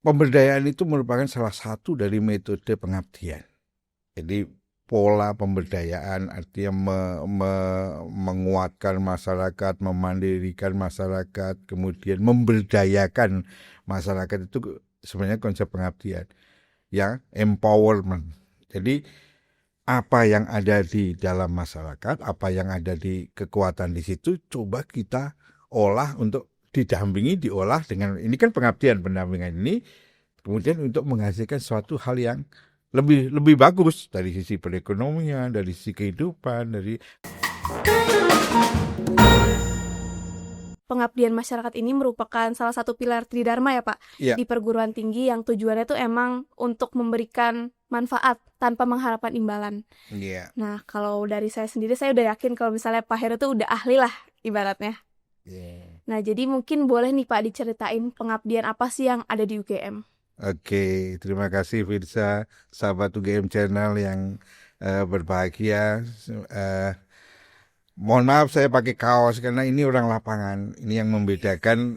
pemberdayaan itu merupakan salah satu dari metode pengabdian. Jadi pola pemberdayaan artinya menguatkan masyarakat, memandirikan masyarakat, kemudian memberdayakan masyarakat itu sebenarnya konsep pengabdian yang empowerment. Jadi apa yang ada di dalam masyarakat, apa yang ada di kekuatan di situ, coba kita olah untuk didampingi, diolah dengan, ini kan pengabdian, pendampingan ini, kemudian untuk menghasilkan suatu hal yang lebih bagus dari sisi perekonomian, dari sisi kehidupan, dari pengabdian masyarakat ini merupakan salah satu pilar Tridharma ya Pak, ya. di perguruan tinggi yang tujuannya tuh emang untuk memberikan manfaat tanpa mengharapkan imbalan. Ya. Nah kalau dari saya sendiri, saya udah yakin kalau misalnya Pak Heru tuh udah ahli lah ibaratnya. Ya. Nah jadi mungkin boleh nih Pak diceritain pengabdian apa sih yang ada di UGM. Oke, terima kasih Firsa, sahabat UGM Channel yang berbahagia. Mohon maaf saya pakai kaos karena ini orang lapangan. Ini yang membedakan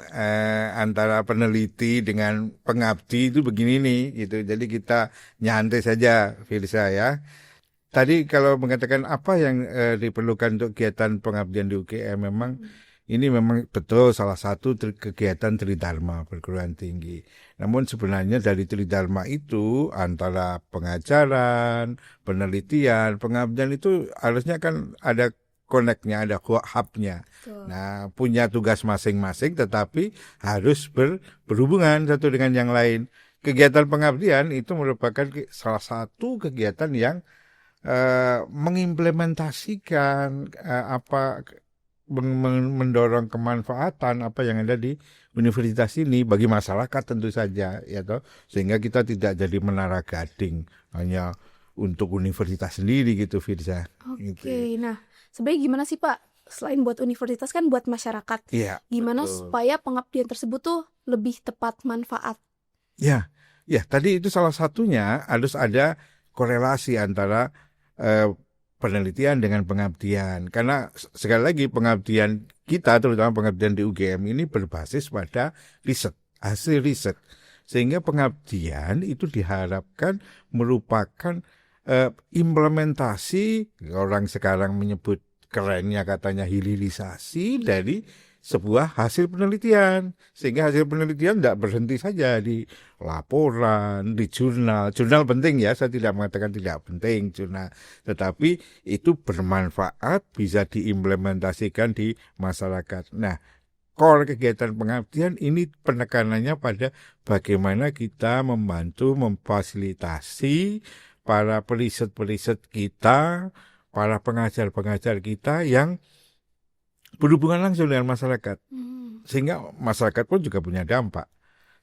antara peneliti dengan pengabdi itu begini nih gitu. Jadi kita nyantai saja Firsa ya. Tadi kalau mengatakan apa yang diperlukan untuk kegiatan pengabdian di UGM, memang ini memang betul salah satu kegiatan Tridharma perguruan tinggi. Namun sebenarnya dari Tridharma itu antara pengajaran, penelitian, pengabdian itu harusnya kan ada connect-nya, ada hub-nya. Nah, punya tugas masing-masing tetapi harus berhubungan satu dengan yang lain. Kegiatan pengabdian itu merupakan salah satu kegiatan yang mengimplementasikan mendorong kemanfaatan apa yang ada di universitas ini bagi masyarakat tentu saja ya toh, sehingga kita tidak jadi menara gading hanya untuk universitas sendiri gitu Firza. Oke, Gitu. nah sebenarnya gimana sih Pak, selain buat universitas kan buat masyarakat, Iya, gimana betul. supaya pengabdian tersebut tuh lebih tepat manfaat? Ya tadi itu salah satunya harus ada korelasi antara penelitian dengan pengabdian. Karena sekali lagi pengabdian kita, terutama pengabdian di UGM ini berbasis pada riset, hasil riset. Sehingga pengabdian itu diharapkan merupakan implementasi, orang sekarang menyebut kerennya katanya hilirisasi dari sebuah hasil penelitian. Sehingga hasil penelitian tidak berhenti saja di laporan, di jurnal. Jurnal penting ya, saya tidak mengatakan tidak penting jurnal. Tetapi itu bermanfaat, bisa diimplementasikan di masyarakat. Nah, core kegiatan pengabdian ini penekanannya pada bagaimana kita membantu memfasilitasi para periset-periset kita, para pengajar-pengajar kita yang berhubungan langsung dengan masyarakat, sehingga masyarakat pun juga punya dampak.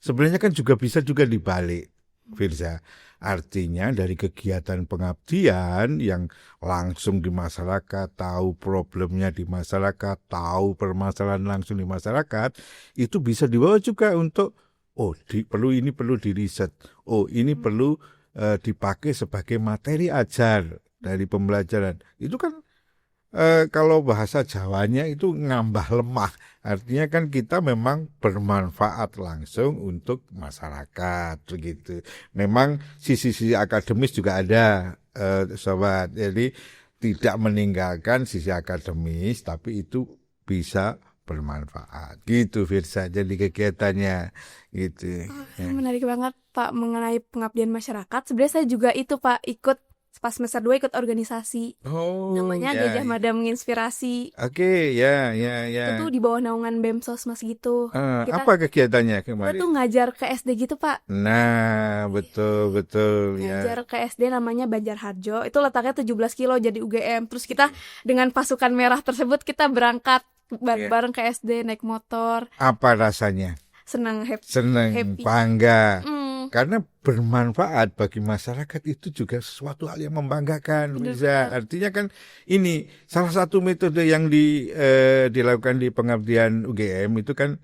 Sebenarnya kan juga bisa juga dibalik, Firza. Artinya dari kegiatan pengabdian yang langsung di masyarakat, tahu problemnya di masyarakat, tahu permasalahan langsung di masyarakat, itu bisa dibawa juga untuk perlu diriset. Ini perlu dipakai sebagai materi ajar dari pembelajaran. Itu kan kalau bahasa Jawanya itu ngambah lemah. Artinya kan kita memang bermanfaat langsung untuk masyarakat begitu. Memang sisi-sisi akademis juga ada, sobat. Jadi tidak meninggalkan sisi akademis, tapi itu bisa bermanfaat. Gitu Firsa. Jadi kegiatannya gitu. Menarik banget Pak mengenai pengabdian masyarakat. Sebenarnya saya juga itu Pak ikut pas semester 2 ikut organisasi. Namanya Gajah Mada Menginspirasi. Oke, ya. Itu tuh di bawah naungan BEM Sosmas gitu. Apa kegiatannya kemarin? Kita tuh ngajar ke SD gitu Pak. Nah, betul Ngajar ya. ke SD namanya Banjarharjo. Itu letaknya 17 kilo jadi UGM. Terus kita dengan pasukan merah tersebut kita berangkat bareng ke SD naik motor. Apa rasanya? Senang, Senang, happy. bangga. Karena bermanfaat bagi masyarakat itu juga sesuatu hal yang membanggakan. Bisa. Artinya kan ini salah satu metode yang dilakukan di pengabdian UGM itu kan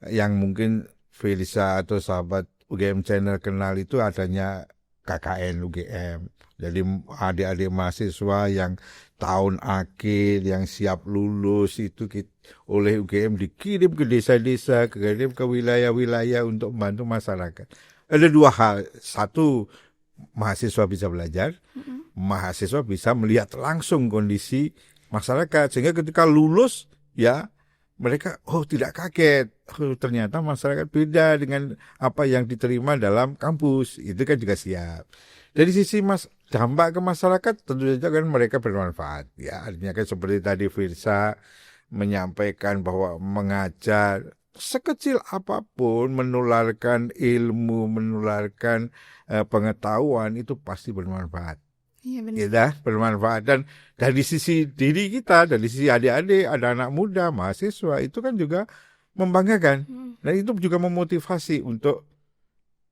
yang mungkin Felisa atau sahabat UGM Channel kenal itu adanya KKN UGM. Jadi adik-adik mahasiswa yang tahun akhir yang siap lulus itu oleh UGM dikirim ke desa-desa, kirim ke wilayah-wilayah untuk membantu masyarakat. ada dua hal. Satu, mahasiswa bisa belajar, mahasiswa bisa melihat langsung kondisi masyarakat, sehingga ketika lulus ya mereka tidak kaget, ternyata masyarakat beda dengan apa yang diterima dalam kampus. Itu kan juga siap. Dari sisi dampak ke masyarakat tentu saja kan mereka bermanfaat ya. Artinya kan seperti tadi Firsa menyampaikan bahwa mengajar sekecil apapun, menularkan ilmu, menularkan pengetahuan itu pasti bermanfaat. Iya benar. Ya, bermanfaat. Dan dari sisi diri kita, dari sisi adik-adik, ada anak muda, mahasiswa, itu kan juga membanggakan. Dan itu juga memotivasi untuk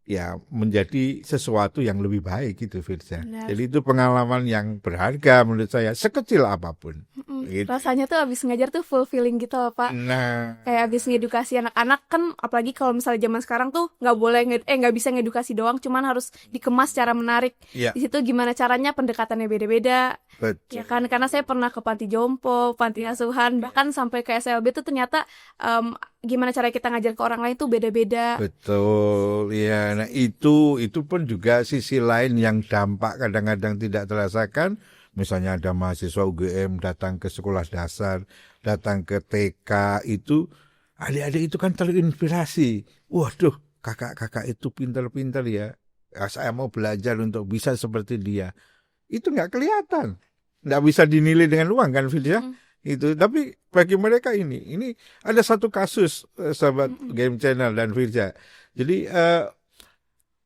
ya menjadi sesuatu yang lebih baik gitu, Firsa. Jadi itu pengalaman yang berharga menurut saya, sekecil apapun. Gitu. Rasanya tuh abis ngajar tuh fulfilling gitu loh Pak. Nah, kayak abis ngedukasi anak-anak kan, apalagi kalau misalnya zaman sekarang tuh nggak bisa ngedukasi doang, cuman harus dikemas secara menarik. Di situ gimana caranya, pendekatannya beda-beda. Betul. Ya kan, karena saya pernah ke panti jompo, panti asuhan, bahkan sampai ke SLB tuh ternyata gimana cara kita ngajar ke orang lain tuh beda-beda. Betul, ya. Nah itu pun juga sisi lain yang dampak kadang-kadang tidak terasakan. Misalnya ada mahasiswa UGM datang ke sekolah dasar, datang ke TK, itu adik-adik itu kan terinspirasi. Waduh, kakak-kakak itu pintar-pintar ya. Saya mau belajar untuk bisa seperti dia. Itu nggak kelihatan, nggak bisa dinilai dengan uang kan, Fil ya? Itu. Tapi bagi mereka ini ada satu kasus, sahabat Game Channel dan Firza. Jadi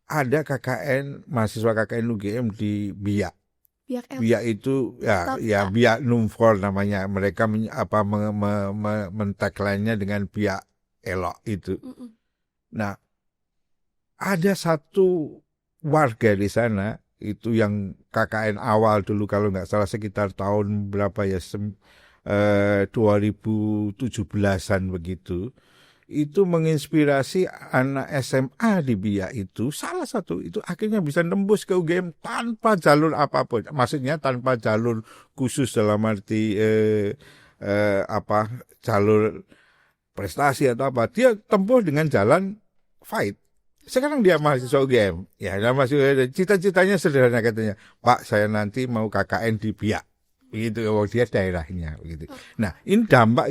ada KKN, mahasiswa KKN UGM di Biak. Biak itu ya Biak Numfor namanya. Mereka mentagline-nya dengan Biak elok itu. Nah, ada satu warga di sana itu yang KKN awal dulu, kalau nggak salah sekitar tahun berapa ya, 2017-an begitu. Itu menginspirasi anak SMA di Biak itu, salah satu itu akhirnya bisa nembus ke UGM tanpa jalur apapun. Maksudnya tanpa jalur khusus dalam arti jalur prestasi atau apa. Dia tempuh dengan jalan fight. Sekarang dia mahasiswa UGM. Ya, mahasiswa, cita-citanya sederhana katanya. Pak, saya nanti mau KKN di Biak. Begitu, dia daerahnya begitu. Nah, ini dampak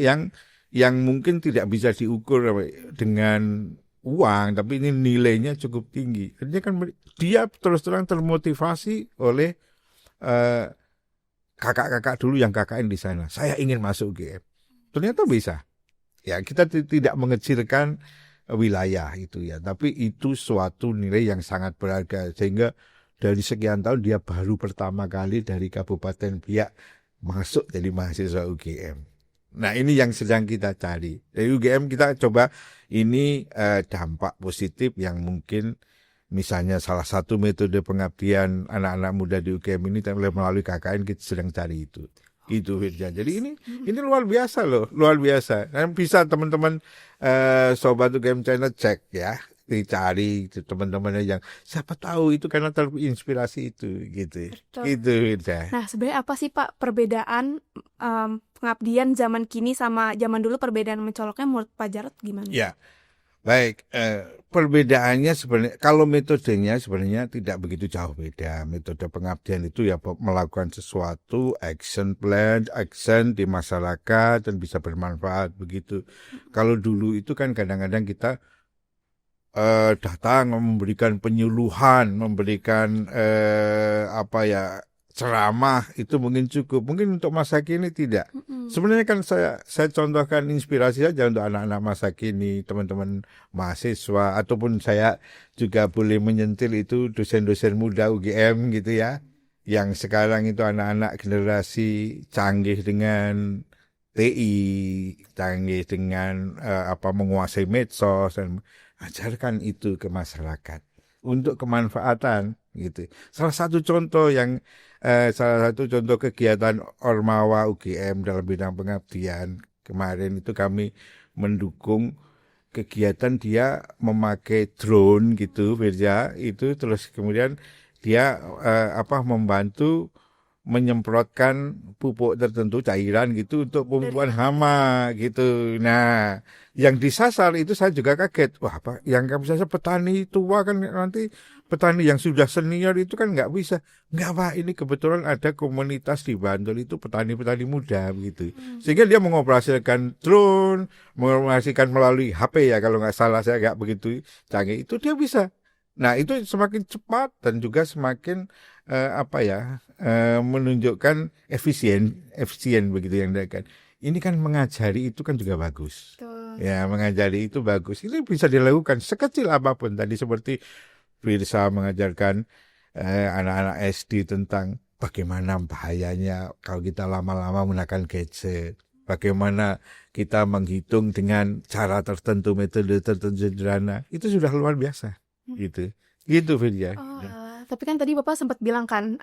yang mungkin tidak bisa diukur dengan uang, tapi ini nilainya cukup tinggi. Artinya kan dia terus terang termotivasi oleh kakak-kakak dulu yang KKN di sana. Saya ingin masuk UGM. Ternyata bisa. Ya, kita tidak mengecilkan wilayah itu ya, tapi itu suatu nilai yang sangat berharga, sehingga dari sekian tahun dia baru pertama kali dari Kabupaten Biak masuk jadi mahasiswa UGM. Nah, ini yang sedang kita cari. Dari UGM kita coba ini dampak positif yang mungkin misalnya salah satu metode pengabdian anak-anak muda di UGM ini melalui KKN, kita sedang cari itu. Itu Firja. Jadi ini luar biasa loh, luar biasa. Dan bisa teman-teman sobat UGM Channel cek ya, dicari teman-teman yang siapa tahu itu karena terinspirasi itu gitu. Betul. Itu Firja. Nah, sebenarnya apa sih Pak perbedaan pengabdian zaman kini sama zaman dulu, perbedaan mencoloknya menurut Pak Jarod gimana? Ya. Baik, perbedaannya sebenarnya kalau metodenya sebenarnya tidak begitu jauh beda. Metode pengabdian itu ya melakukan sesuatu, action di masyarakat dan bisa bermanfaat begitu. Kalau dulu itu kan kadang-kadang kita datang memberikan penyuluhan, memberikan ceramah, itu mungkin cukup. Mungkin untuk masa kini tidak. Sebenarnya kan saya contohkan inspirasi saja untuk anak-anak masa kini, teman-teman mahasiswa, ataupun saya juga boleh menyentil itu dosen-dosen muda UGM gitu ya, yang sekarang itu anak-anak generasi canggih dengan TI, canggih dengan menguasai medsos, dan ajarkan itu ke masyarakat untuk kemanfaatan gitu. Salah satu contoh kegiatan Ormawa UGM dalam bidang pengabdian kemarin itu kami mendukung kegiatan dia memakai drone gitu, Firja, itu terus kemudian dia membantu menyemprotkan pupuk tertentu, cairan gitu untuk pembunuhan hama gitu. Nah, yang disasar itu saya juga kaget. Wah, apa yang kami sasar petani tua kan, nanti petani yang sudah senior itu kan nggak bisa. Nggak, Pak, ini kebetulan ada komunitas di Bantul itu petani-petani muda gitu. Sehingga dia mengoperasikan drone, mengoperasikan melalui HP ya, kalau nggak salah, saya nggak begitu canggih, itu dia bisa. Nah, itu semakin cepat dan juga semakin menunjukkan efisien begitu yang dilakukan. Ini kan mengajari itu kan juga bagus. Betul. Ya, mengajari itu bagus. Itu bisa dilakukan sekecil apapun. Tadi seperti Firsa mengajarkan anak-anak SD tentang bagaimana bahayanya kalau kita lama-lama menggunakan gadget. Bagaimana kita menghitung dengan cara tertentu, metode tertentu sederhana. Itu sudah luar biasa. Gitu Firja. Tapi kan tadi Bapak sempat bilang kan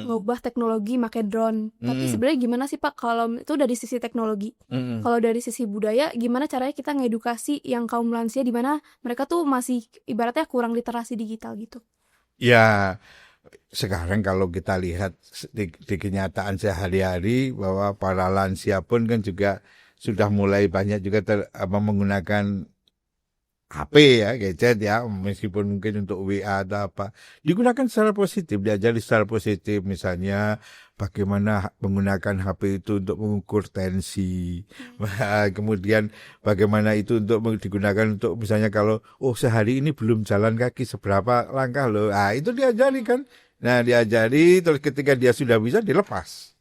ngubah teknologi pakai drone. Tapi sebenarnya gimana sih Pak kalau itu dari sisi teknologi? Kalau dari sisi budaya, gimana caranya kita ngedukasi yang kaum lansia di mana mereka tuh masih ibaratnya kurang literasi digital gitu? Ya, sekarang kalau kita lihat di kenyataan sehari-hari bahwa para lansia pun kan juga sudah mulai banyak juga menggunakan HP ya, gadget ya, meskipun mungkin untuk WA atau apa, digunakan secara positif, diajari secara positif, misalnya bagaimana menggunakan HP itu untuk mengukur tensi, kemudian bagaimana itu untuk digunakan untuk misalnya kalau sehari ini belum jalan kaki seberapa langkah loh, itu diajari kan, nah diajari terus ketika dia sudah bisa dilepas,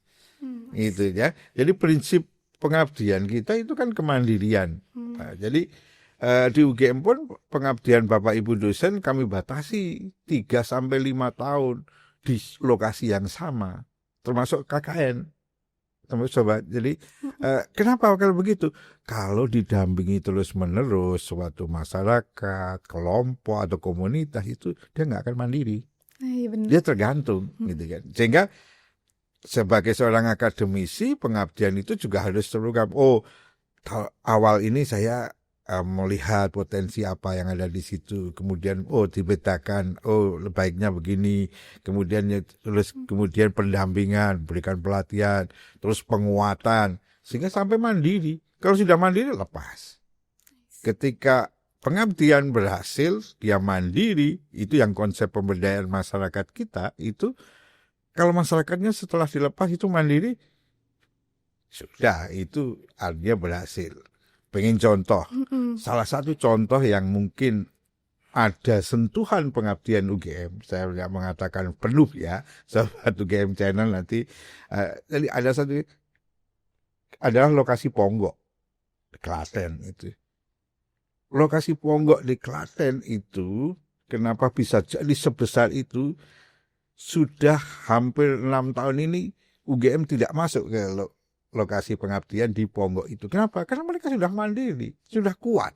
itu ya. Jadi prinsip pengabdian kita itu kan kemandirian, jadi di UGM pun pengabdian Bapak Ibu dosen kami batasi 3-5 tahun di lokasi yang sama, termasuk KKN. Sobat. Jadi kenapa kalau begitu? Kalau didampingi terus-menerus suatu masyarakat, kelompok atau komunitas itu dia nggak akan mandiri. Dia tergantung gitu kan. Sehingga sebagai seorang akademisi pengabdian itu juga harus terungkap. Awal ini saya melihat potensi apa yang ada di situ, kemudian dibedakan, baiknya begini, kemudian pendampingan, berikan pelatihan, terus penguatan, sehingga sampai mandiri. Kalau sudah mandiri lepas. Ketika pengabdian berhasil, dia mandiri, itu yang konsep pemberdayaan masyarakat kita itu. Kalau masyarakatnya setelah dilepas itu mandiri, sudah itu artinya berhasil. Pengen contoh, salah satu contoh yang mungkin ada sentuhan pengabdian UGM, saya tidak mengatakan penuh ya, sahabat UGM channel nanti, jadi ada satu, adalah lokasi Ponggok, Klaten itu. Lokasi Ponggok di Klaten itu, kenapa bisa jadi sebesar itu, sudah hampir 6 tahun ini UGM tidak masuk ke lokasi pengabdian di Ponggok itu. Kenapa? Karena mereka sudah mandiri, sudah kuat.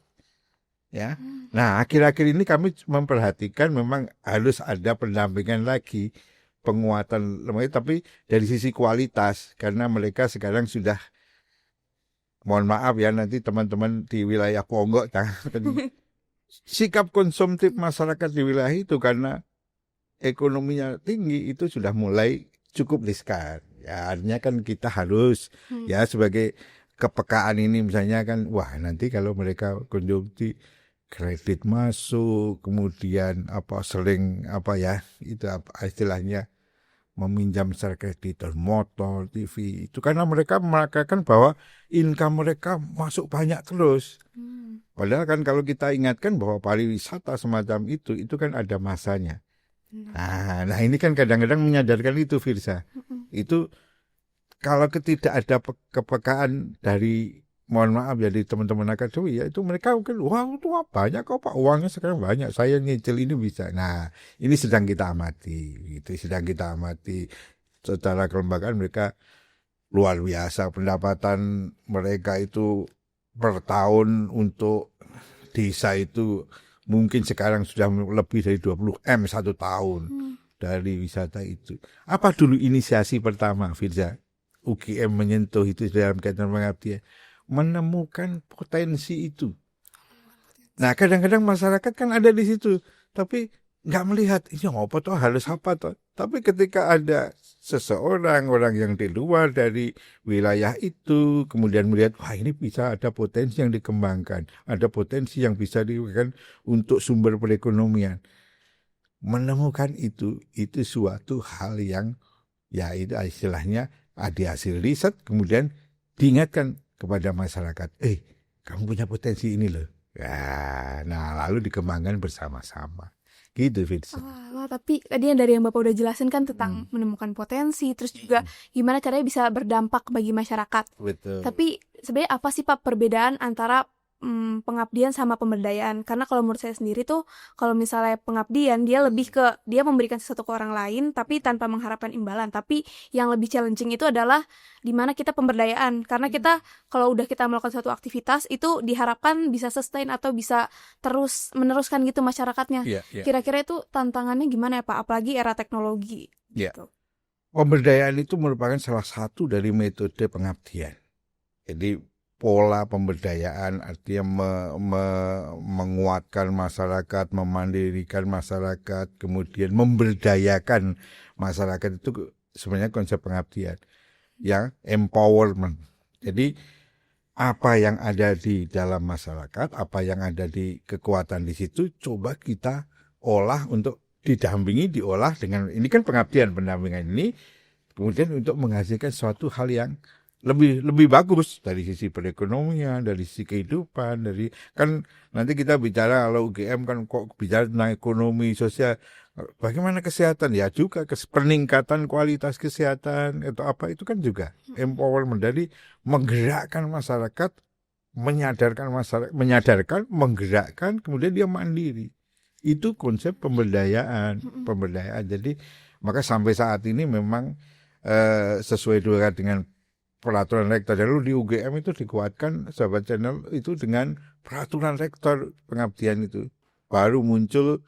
Ya. Nah, akhir-akhir ini kami memperhatikan memang harus ada pendampingan lagi, penguatan lembaga, tapi dari sisi kualitas, karena mereka sekarang sudah, mohon maaf ya nanti teman-teman di wilayah Ponggok, sikap konsumtif masyarakat di wilayah itu karena ekonominya tinggi itu sudah mulai cukup riskan. Ya, artinya kan kita harus ya sebagai kepekaan ini misalnya kan, nanti kalau mereka konsumsi kredit masuk, kemudian sering itu istilahnya meminjam secara kreditor, motor, TV, itu karena mereka merasakan bahwa income mereka masuk banyak terus. Padahal kan kalau kita ingatkan bahwa pariwisata semacam itu kan ada masanya. Nah ini kan kadang-kadang menyadarkan itu, Firsa. Itu kalau tidak ada kepekaan dari, mohon maaf ya, dari teman-teman akademi ya, itu mereka mungkin itu banyak kok Pak, uangnya sekarang banyak, saya nyicil ini bisa. Nah ini sedang kita amati, secara kelembagaan mereka luar biasa, pendapatan mereka itu per tahun untuk desa itu mungkin sekarang sudah lebih dari 20 M satu tahun dari wisata itu. Apa dulu inisiasi pertama, Firza, UGM menyentuh itu dalam kaitan pengabdian? Menemukan potensi itu. Nah, kadang-kadang masyarakat kan ada di situ, tapi nggak melihat ini apa toh, harus apa toh. Tapi ketika ada seseorang, orang yang di luar dari wilayah itu, kemudian melihat, wah ini bisa ada potensi yang dikembangkan, ada potensi yang bisa diberikan untuk sumber perekonomian. Menemukan itu suatu hal yang, ya itu istilahnya ada hasil riset, kemudian diingatkan kepada masyarakat, kamu punya potensi ini loh. Ya, nah lalu dikembangkan bersama-sama. Gitu, Fitz. Tapi tadi yang dari yang Bapak udah jelasin kan tentang menemukan potensi, terus juga gimana caranya bisa berdampak bagi masyarakat. Betul. Tapi sebenarnya apa sih Pak perbedaan antara pengabdian sama pemberdayaan? Karena kalau menurut saya sendiri tuh, kalau misalnya pengabdian dia lebih ke dia memberikan sesuatu ke orang lain tapi tanpa mengharapkan imbalan. Tapi yang lebih challenging itu adalah di mana kita pemberdayaan, karena kita kalau udah kita melakukan suatu aktivitas itu diharapkan bisa sustain atau bisa terus meneruskan gitu masyarakatnya. Kira-kira itu tantangannya gimana ya Pak? Apalagi era teknologi. Gitu. Pemberdayaan itu merupakan salah satu dari metode pengabdian. Jadi pola pemberdayaan artinya menguatkan masyarakat, memandirikan masyarakat, kemudian memberdayakan masyarakat, itu sebenarnya konsep pengabdian yang empowerment. Jadi apa yang ada di dalam masyarakat, apa yang ada di kekuatan di situ, coba kita olah untuk didampingi, diolah dengan, ini kan pengabdian, pendampingan ini, kemudian untuk menghasilkan suatu hal yang lebih bagus dari sisi perekonomian, dari sisi kehidupan, dari kan nanti kita bicara kalau UGM kan kok bicara tentang ekonomi sosial, bagaimana kesehatan ya juga peningkatan kualitas kesehatan atau apa itu kan juga empowerment, dari menggerakkan masyarakat, menyadarkan, menggerakkan, kemudian dia mandiri. Itu konsep pemberdayaan. Jadi maka sampai saat ini memang sesuai juga dengan peraturan rektor. Lalu di UGM itu dikuatkan, sahabat channel, itu dengan peraturan rektor pengabdian itu. Baru muncul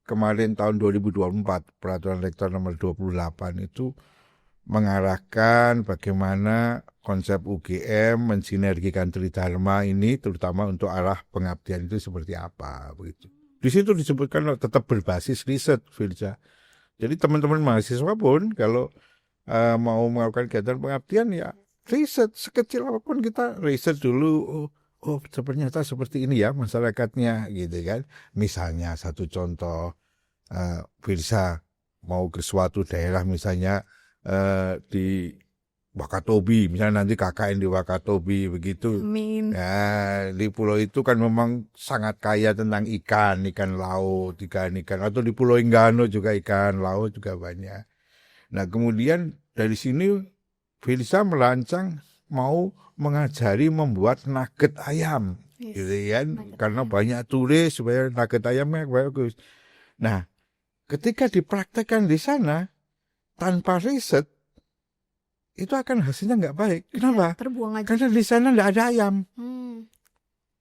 kemarin tahun 2024, peraturan rektor nomor 28 itu mengarahkan bagaimana konsep UGM mensinergikan Tridharma ini, terutama untuk arah pengabdian itu seperti apa, begitu. Di situ disebutkan tetap berbasis riset, Firza. Jadi teman-teman mahasiswa pun kalau mau melakukan kegiatan pengabdian ya riset, sekecil apapun kita riset dulu. Oh ternyata seperti ini ya masyarakatnya, gitu kan. Misalnya satu contoh, Firza mau ke suatu daerah misalnya di Wakatobi, misalnya nanti KKN di Wakatobi begitu. Amin. Ya, di pulau itu kan memang sangat kaya tentang ikan laut, ikan. Atau di Pulau Enggano juga ikan laut juga banyak. Nah kemudian dari sini Firza merancang mau mengajari membuat nugget ayam, gitu kan, karena banyak turis supaya nugget ayamnya bagus. Nah, ketika dipraktekkan di sana tanpa riset, itu akan hasilnya nggak baik. Kenapa? Terbuang aja. Karena di sana nggak ada ayam.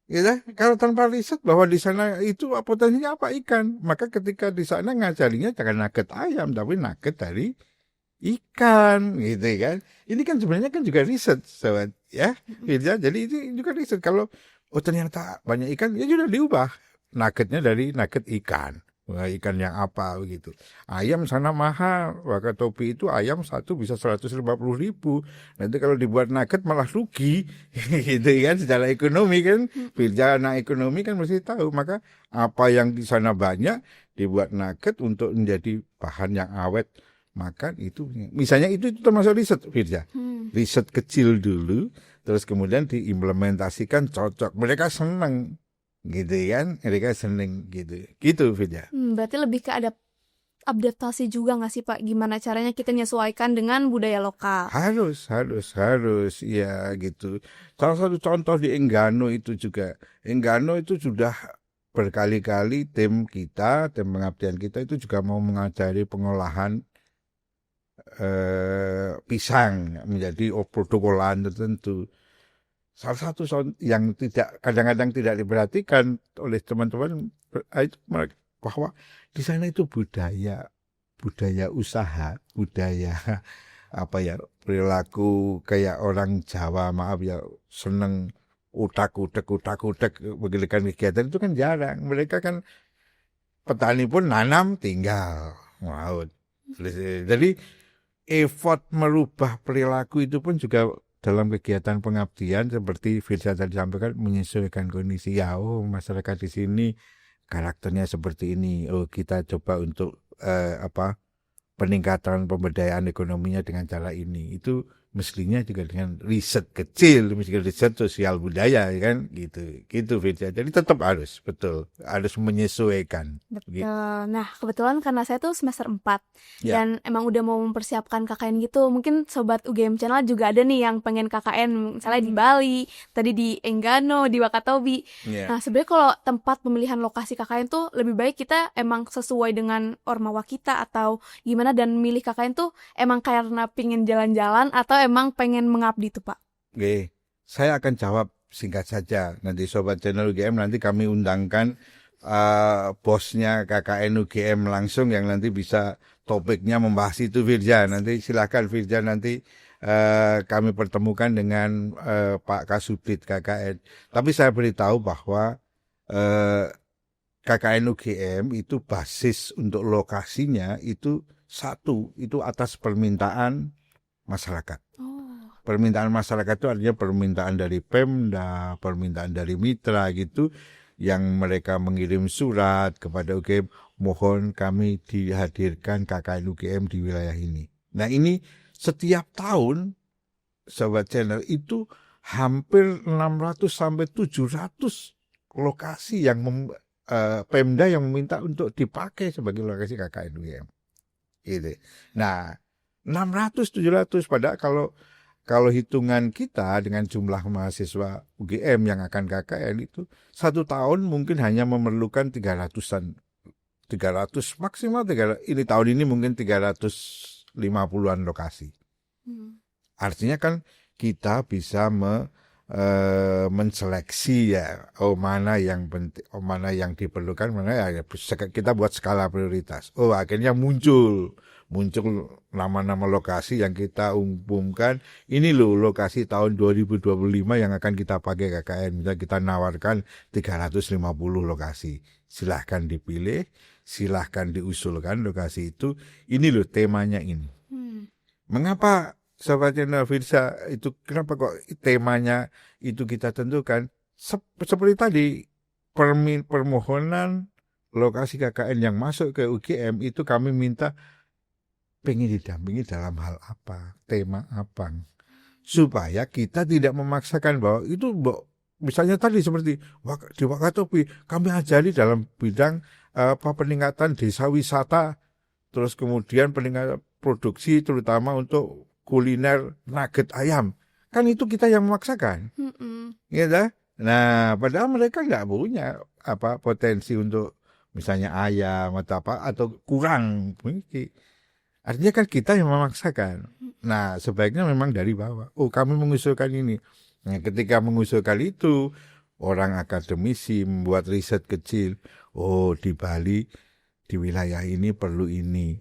Gitu? Kalau tanpa riset bahwa di sana itu potensinya apa, ikan, maka ketika di sana ngajarinya jangan nugget ayam, tapi nugget dari ikan, gitu kan. Ini kan sebenarnya kan juga riset, sobat, ya. Jadi itu juga riset. Kalau ternyata banyak ikan, ya sudah diubah nuggetnya dari nugget ikan. Wah, ikan yang apa begitu. Ayam sana mahal. Wakatobi itu ayam satu bisa 150.000. Nanti kalau dibuat nugget malah rugi, gitu kan, secara ekonomi kan. Firza anak ekonomi kan mesti tahu. Maka apa yang di sana banyak dibuat nugget untuk menjadi bahan yang awet makan itu, misalnya itu termasuk riset, Firza. Riset kecil dulu, terus kemudian diimplementasikan cocok. Mereka senang, gitu kan? Mereka senang gitu Firza. Berarti lebih ke adaptasi juga nggak sih Pak? Gimana caranya kita menyesuaikan dengan budaya lokal? Harus, ya gitu. Salah satu contoh di Enggano itu juga. Enggano itu sudah berkali-kali tim pengabdian kita itu juga mau mengajari pengolahan pisang menjadi produk olahan tertentu. Salah satu yang kadang-kadang tidak diperhatikan oleh teman-teman bahwa di sana itu budaya usaha, budaya perilaku kayak orang Jawa, maaf ya, seneng utak-utak begilikan kegiatan itu kan jarang. Mereka kan petani pun nanam tinggal laut. Jadi effort merubah perilaku itu pun juga dalam kegiatan pengabdian seperti Firza tadi sampaikan, menyesuaikan kondisi. Ya, masyarakat di sini karakternya seperti ini. Kita coba untuk peningkatan pemberdayaan ekonominya dengan cara ini. Itu mestinya juga dengan riset kecil, mestinya riset sosial budaya, kan gitu Firza. Jadi tetap harus menyesuaikan. Betul. Nah, kebetulan karena saya tuh semester 4 Ya. dan emang udah mau mempersiapkan KKN gitu. Mungkin sobat UGM Channel juga ada nih yang pengen KKN, misalnya di Bali, tadi di Enggano, di Wakatobi. Ya. Nah, sebenarnya kalau tempat pemilihan lokasi KKN tuh lebih baik kita emang sesuai dengan ormawa kita atau gimana, dan milih KKN tuh emang karena pingin jalan-jalan atau emang pengen mengabdi tuh, Pak? Oke, saya akan jawab singkat saja. Nanti Sobat Channel UGM, nanti kami undangkan bosnya KKN UGM langsung yang nanti bisa topiknya membahas itu, Firza. Nanti silakan Firza, nanti kami pertemukan dengan Pak Kasubdit KKN. Tapi saya beritahu bahwa KKN UGM itu basis untuk lokasinya itu satu, itu atas permintaan masyarakat. Permintaan masyarakat itu artinya permintaan dari Pemda, permintaan dari mitra gitu, yang mereka mengirim surat kepada UGM, mohon kami dihadirkan KKN UGM di wilayah ini. Nah, ini setiap tahun, Sobat Channel, itu hampir 600 sampai 700 lokasi yang Pemda yang meminta untuk dipakai sebagai lokasi KKN UGM. Gitu. Nah, 600-700, padahal kalau hitungan kita dengan jumlah mahasiswa UGM yang akan KKN itu satu tahun mungkin hanya memerlukan 300-an, 300 maksimal 300, ini tahun ini mungkin 350-an lokasi. Artinya kan kita bisa menseleksi ya, mana yang penting, mana yang diperlukan, mana ya kita buat skala prioritas. Akhirnya muncul nama-nama lokasi yang kita umumkan. Ini loh lokasi tahun 2025 yang akan kita pakai KKN. Misalnya kita nawarkan 350 lokasi. Silahkan dipilih, silahkan diusulkan lokasi itu. Ini loh temanya ini. Mengapa Sobat Channel Firza itu, kenapa kok temanya itu kita tentukan? Seperti tadi, permohonan lokasi KKN yang masuk ke UGM itu kami minta pengen didampingi dalam hal apa, tema apa, supaya kita tidak memaksakan bahwa itu, misalnya tadi seperti di Wakatobi kami ajari dalam bidang peningkatan desa wisata, terus kemudian peningkatan produksi terutama untuk kuliner nugget ayam, kan itu kita yang memaksakan, gitu. Nah, padahal mereka nggak punya potensi untuk misalnya ayam atau apa, atau kurang mungkin. Artinya kan kita yang memaksakan. Nah, sebaiknya memang dari bawah. Kami mengusulkan ini. Nah, ketika mengusulkan itu, orang akademisi membuat riset kecil. Di Bali, di wilayah ini perlu ini.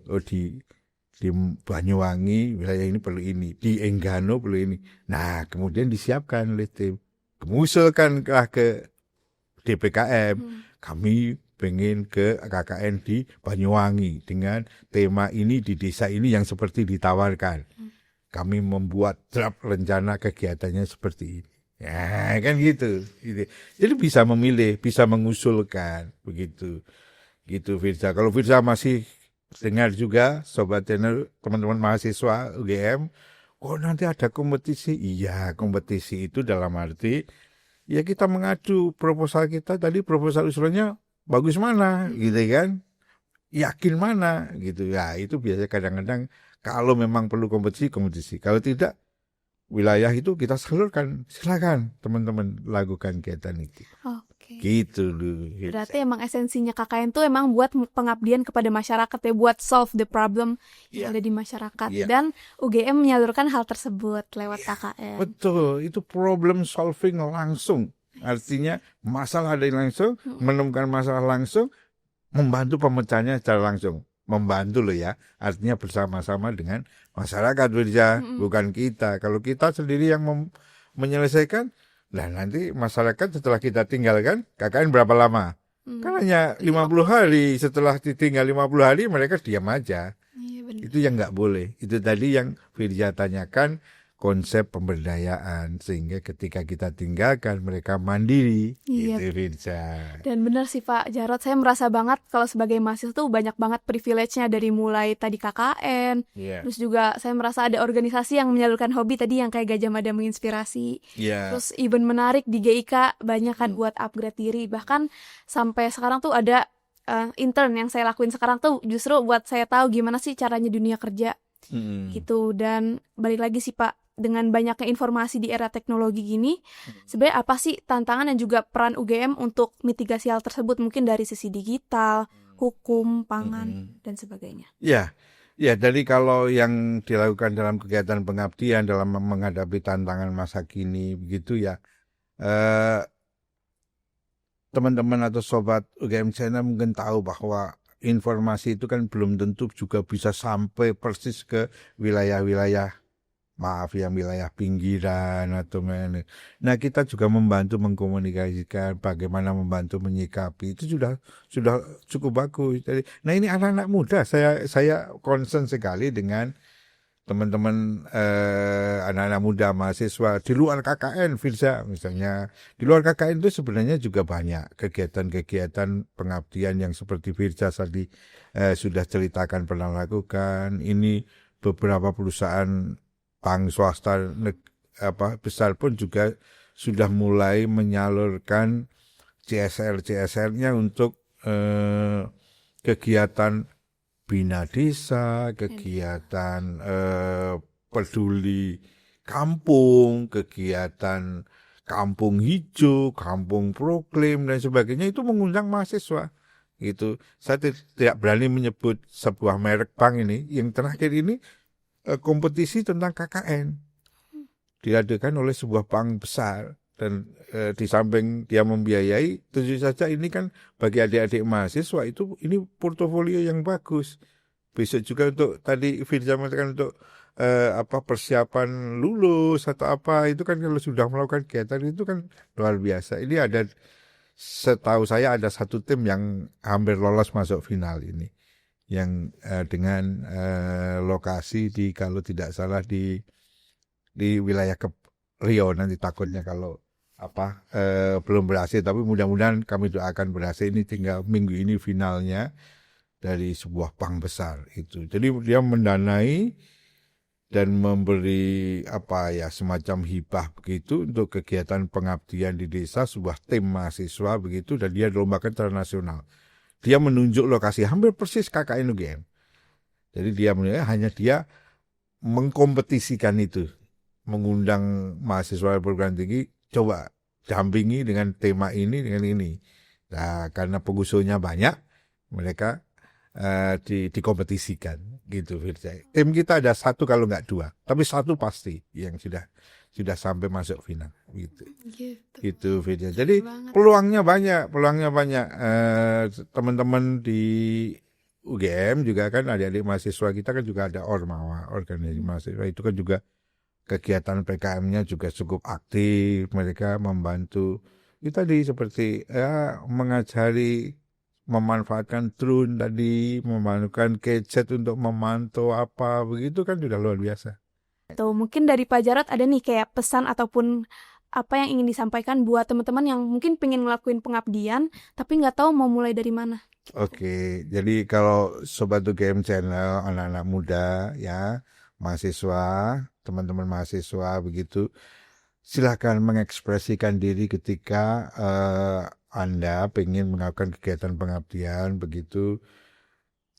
Di Banyuwangi, wilayah ini perlu ini. Di Enggano perlu ini. Nah, kemudian disiapkan oleh tim. Mengusulkanlah ke DPKM. Kami pengen ke KKN di Banyuwangi dengan tema ini di desa ini yang seperti ditawarkan. Kami membuat draft rencana kegiatannya seperti ini. Ya, kan gitu. Jadi bisa memilih, bisa mengusulkan begitu. Gitu Firza. Kalau Firza masih dengar juga Sobat Channel, teman-teman mahasiswa UGM, nanti ada kompetisi. Iya, kompetisi itu dalam arti ya kita mengadu proposal kita tadi, proposal usulannya bagus mana, gitu kan? Yakin mana, gitu ya. Itu biasanya kadang-kadang kalau memang perlu kompetisi. Kalau tidak, wilayah itu kita salurkan. Silakan teman-teman lakukan kegiatan itu. Gitu loh. Berarti emang esensinya KKN tuh emang buat pengabdian kepada masyarakat ya, buat solve the problem yang ada di masyarakat. Dan UGM menyalurkan hal tersebut lewat KKN. Betul, itu problem solving langsung. Artinya masalah ada langsung, menemukan masalah langsung, membantu pemecahannya secara langsung. Membantu loh ya, artinya bersama-sama dengan masyarakat, bukan kita. Kalau kita sendiri yang menyelesaikan, nanti masyarakat setelah kita tinggalkan, KKN berapa lama? Kan hanya 50 hari, setelah ditinggal 50 hari mereka diam aja. Itu yang nggak boleh. Itu tadi yang Firja tanyakan, konsep pemberdayaan, sehingga ketika kita tinggalkan mereka mandiri. Iya. Itu Firja. Dan benar sih Pak Jarot, saya merasa banget kalau sebagai mahasiswa tuh banyak banget privilege-nya, dari mulai tadi KKN, terus juga saya merasa ada organisasi yang menyalurkan hobi tadi yang kayak Gajah Mada menginspirasi. Terus event menarik di GIK banyak kan buat upgrade diri. Bahkan sampai sekarang tuh ada intern yang saya lakuin sekarang tuh justru buat saya tahu gimana sih caranya dunia kerja. Gitu. Dan balik lagi sih Pak, dengan banyaknya informasi di era teknologi gini, sebenarnya apa sih tantangan dan juga peran UGM untuk mitigasi hal tersebut, mungkin dari sisi digital, hukum, pangan, dan sebagainya? Ya, jadi kalau yang dilakukan dalam kegiatan pengabdian dalam menghadapi tantangan masa kini begitu ya, teman-teman atau sobat UGM Channel mungkin tahu bahwa informasi itu kan belum tentu juga bisa sampai persis ke wilayah-wilayah, maaf ya, wilayah pinggiran atau mana. Nah, kita juga membantu mengkomunikasikan, bagaimana membantu menyikapi, itu sudah cukup bagus. Jadi, nah ini anak-anak muda, saya concern sekali dengan teman-teman anak-anak muda mahasiswa di luar KKN, Firza misalnya. Di luar KKN itu sebenarnya juga banyak kegiatan-kegiatan pengabdian yang seperti Firza tadi sudah ceritakan pernah lakukan. Ini beberapa perusahaan bank swasta besar pun juga sudah mulai menyalurkan CSR-nya untuk kegiatan bina desa, kegiatan peduli kampung, kegiatan kampung hijau, kampung proklim dan sebagainya, itu mengundang mahasiswa. Gitu. Saya tidak berani menyebut sebuah merek bank ini. Yang terakhir ini kompetisi tentang KKN diadakan oleh sebuah bank besar, dan di samping dia membiayai, tentu saja ini kan bagi adik-adik mahasiswa itu ini portofolio yang bagus. Besok juga untuk tadi Firza mengatakan untuk persiapan lulus atau apa, itu kan kalau sudah melakukan kegiatan itu kan luar biasa. Ini ada, setahu saya ada satu tim yang hampir lolos masuk final ini, yang dengan lokasi di, kalau tidak salah di wilayah Rio. Nanti takutnya kalau belum berhasil, tapi mudah-mudahan kami doakan berhasil. Ini tinggal minggu ini finalnya dari sebuah bank besar itu. Jadi dia mendanai dan memberi semacam hibah begitu untuk kegiatan pengabdian di desa, sebuah tim mahasiswa begitu, dan dia dilombakan internasional. Dia menunjuk lokasi hampir persis KKN UGM. Jadi hanya dia mengkompetisikan itu, mengundang mahasiswa perguruan tinggi, coba dampingi dengan tema ini, dengan ini. Nah, karena pengusulnya banyak, mereka dikompetisikan gitu, Firza. Tim kita ada satu kalau nggak dua, tapi satu pasti yang sudah sampai masuk final gitu. Gitu Firza. Jadi peluangnya banyak. Teman-teman di UGM juga kan, adik-adik mahasiswa kita kan juga ada Ormawa, organisasi mahasiswa, itu kan juga kegiatan PKM-nya juga cukup aktif. Mereka membantu kita seperti mengajari memanfaatkan drone tadi, memanfaatkan gadget untuk memantau begitu kan sudah luar biasa. Tuh, mungkin dari Pak Jarot ada nih kayak pesan ataupun apa yang ingin disampaikan buat teman-teman yang mungkin pengen ngelakuin pengabdian tapi nggak tahu mau mulai dari mana. Oke, jadi kalau Sobat UGM Channel, anak-anak muda ya, mahasiswa, teman-teman mahasiswa begitu, silakan mengekspresikan diri ketika Anda pengen melakukan kegiatan pengabdian begitu.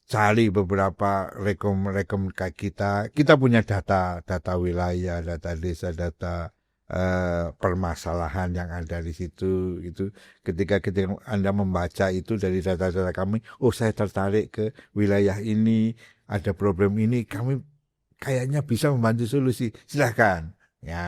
Cari beberapa rekom kita. Kita punya data wilayah, data desa, data permasalahan yang ada di situ. Itu ketika Anda membaca itu dari data-data kami, oh saya tertarik ke wilayah ini, ada problem ini, kami kayaknya bisa membantu solusi. Silakan. Ya,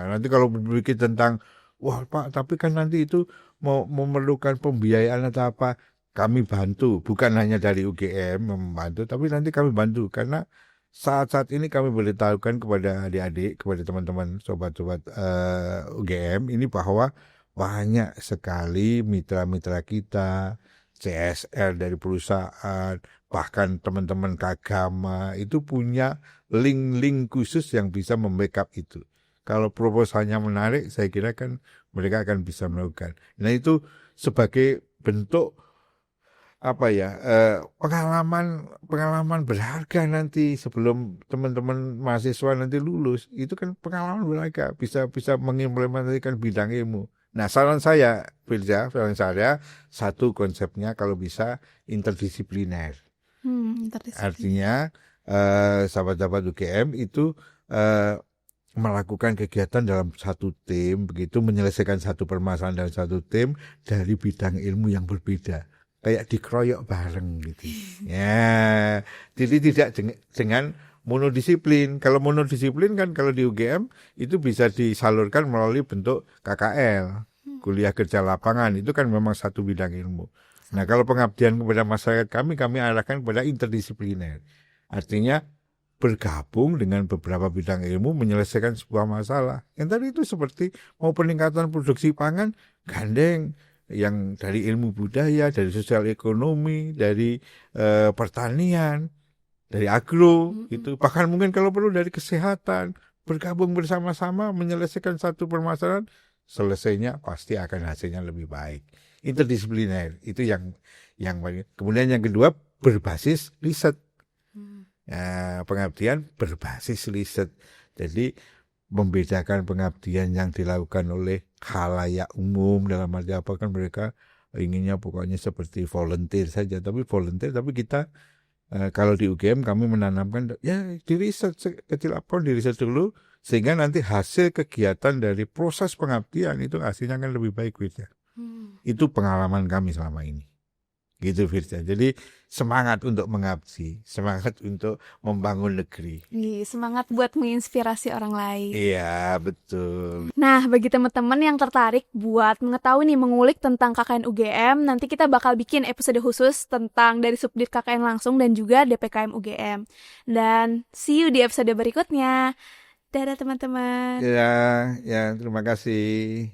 nanti kalau berpikir tentang, wah Pak, tapi kan nanti itu memerlukan pembiayaan atau apa, kami bantu. Bukan hanya dari UGM membantu, tapi nanti kami bantu. Karena saat-saat ini kami beritahukan kepada adik-adik, kepada teman-teman sobat-sobat UGM ini bahwa banyak sekali mitra-mitra kita, CSR dari perusahaan, bahkan teman-teman keagama itu punya link-link khusus yang bisa membackup itu. Kalau proposalnya menarik, saya kira kan mereka akan bisa melakukan. Nah itu sebagai bentuk pengalaman berharga nanti sebelum teman-teman mahasiswa nanti lulus. Itu kan pengalaman berharga, bisa mengimplementasikan bidang ilmu. Nah saran saya satu konsepnya kalau bisa interdisipliner. Artinya sahabat-sahabat UGM itu melakukan kegiatan dalam satu tim, begitu menyelesaikan satu permasalahan dalam satu tim dari bidang ilmu yang berbeda, kayak dikeroyok bareng gitu. Ya, jadi tidak dengan monodisiplin. Kalau monodisiplin kan kalau di UGM itu bisa disalurkan melalui bentuk KKL, kuliah kerja lapangan, itu kan memang satu bidang ilmu. Nah, kalau pengabdian kepada masyarakat kami arahkan kepada interdisipliner. Artinya bergabung dengan beberapa bidang ilmu menyelesaikan sebuah masalah. Yang tadi itu seperti mau peningkatan produksi pangan, gandeng yang dari ilmu budaya, dari sosial ekonomi, dari pertanian, dari agro, gitu. Bahkan mungkin kalau perlu dari kesehatan, bergabung bersama-sama menyelesaikan satu permasalahan, selesainya pasti akan hasilnya lebih baik. Interdisipliner itu yang kemudian yang kedua berbasis riset. Pengabdian berbasis riset. Jadi membedakan pengabdian yang dilakukan oleh khalayak umum dalam arti apa kan mereka inginnya pokoknya seperti volunteer saja, tapi kita kalau di UGM kami menanamkan ya di riset kecil apa di riset dulu sehingga nanti hasil kegiatan dari proses pengabdian itu hasilnya kan lebih baik Firza. Itu pengalaman kami selama ini. Gitu Firza. Jadi semangat untuk mengabdi, semangat untuk membangun negeri. Semangat buat menginspirasi orang lain. Iya, betul. Nah, bagi teman-teman yang tertarik buat mengetahui nih, mengulik tentang KKN UGM, nanti kita bakal bikin episode khusus tentang dari Subdit KKN langsung dan juga DPKM UGM. Dan see you di episode berikutnya. Dadah teman-teman. Ya, terima kasih.